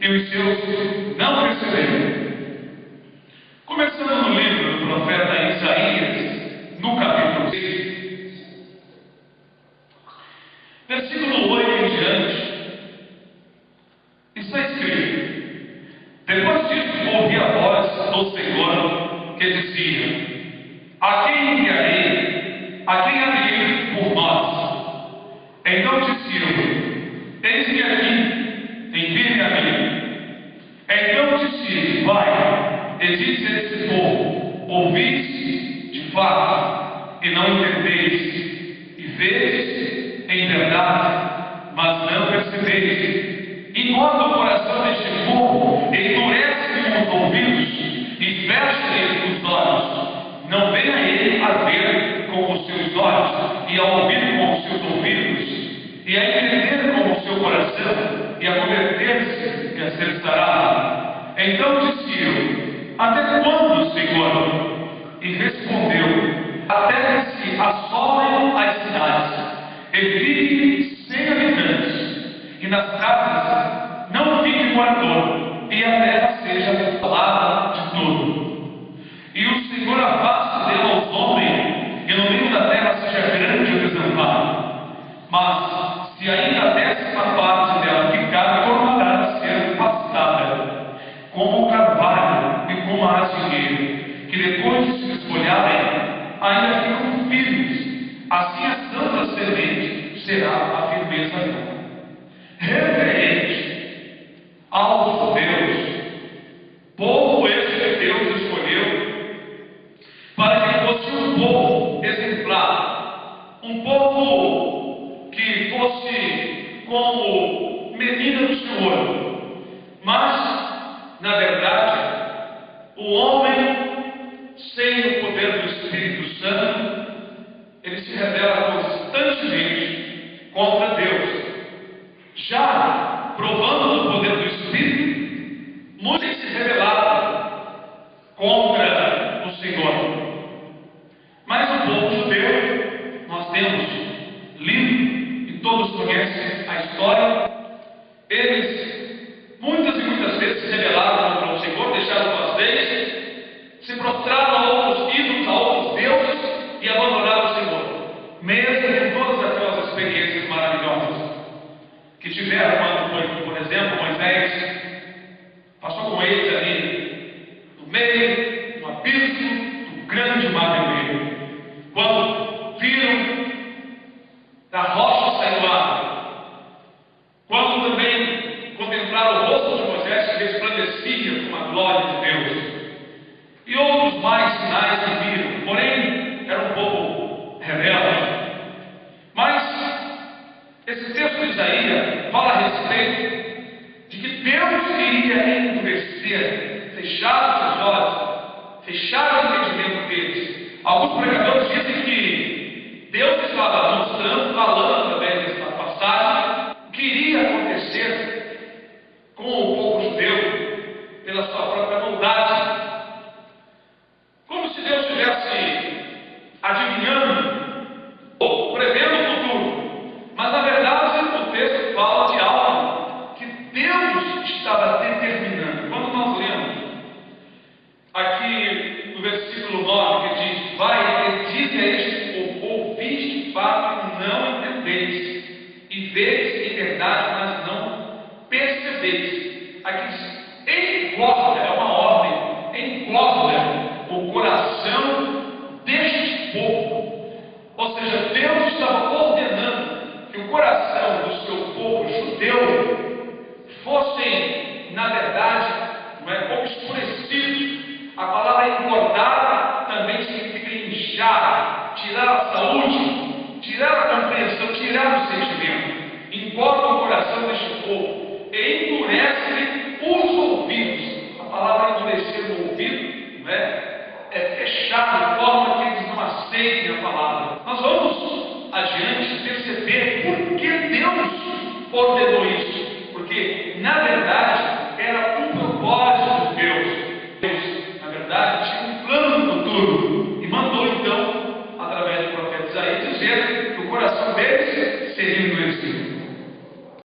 e os seus não perceberam. Começando no livro do profeta Isaías, no capítulo 6, versículo 8 em diante, está escrito: depois disso ouvi a voz do Senhor que dizia: a quem enviarei? A quem há de ir por nós? Então disse eu: eis-me aqui, envie-me a mim. Então disse: vai, e disse a esse povo: ouvis de fato, e não entendeis, e vedes em verdade, mas não percebeis. Enquanto o coração deste povo endurece os ouvidos e fecha os olhos, não venha ele a ver com os seus olhos, e a ouvir com os seus ouvidos, e a entender com o seu coração, e a converter-se e a ser sarado. Então disse eu: até quando, Senhor? E respondeu: até que se assolem as cidades, e fiquem sem habitantes, e nas casas não fique morador, e a terra seja assolada de todo. E o Senhor afaste dela aos homens, e no meio da terra seja grande o desamparo. Mas se ainda a 10ª parte dela ficar, tornará a ser pastada, como o carvalho e como a azigueira, que depois de se espolharem, ainda ficam firmes. Assim a santa semente será a firmeza dela. Referente aos judeus, povo esse que Deus escolheu para que fosse um povo exemplar, um povo que fosse como menina do Senhor. Mas, na verdade, o homem sem o poder do Espírito Santo, ele se rebela constantemente contra Deus. Já provando do poder do Espírito, muitos se rebelaram contra o Senhor. Mas o povo judeu, nós temos lido, e todos conhecem a história, eles muitas e muitas vezes se rebelaram contra o Senhor, deixaram suas leis, se prostraram a outros ídolos, a outros deuses, e abandonaram o Senhor, mesmo com todas aquelas experiências maravilhosas que tiveram quando foi, por exemplo, Moisés passou com eles ali no meio do abismo do grande mar vermelho. Quando viram da rocha saindo água, quando também contemplaram o rosto de Moisés que resplandecia com a glória de Deus, e outros mais sinais que viram, porém era um povo rebelde. Mas esse texto de Isaías fala a respeito de que Deus iria endurecer, fechar os seus olhos, fechar o entendimento deles. Alguns pregadores dizem que Deus estava mostrando, falando através dessa passagem, o que iria acontecer com o povo judeu pela sua própria bondade. Como se Deus estivesse adivinhando ou prevendo o futuro. Mas na verdade o texto fala de algo que Deus estava determinando. Quando nós lemos aqui no versículo 9 que diz: vai e dize a este povo: ouvis de fato e não entendeis, e vedes em verdade, mas não percebeis. Aqui diz: engorda, é uma ordem, engorda o coração deste povo. Ou seja, Deus estava ordenando que o coração do seu povo judeu fossem, na verdade, obscurecidos. A palavra engordar também significa inchar, tirar a saúde, tirar a compreensão, tirar o sentimento. Engorda o coração deste povo e endurece os ouvidos. A palavra endurecer no ouvido é fechar de forma que eles não aceitem a palavra. Nós vamos adiante perceber por que Deus ordenou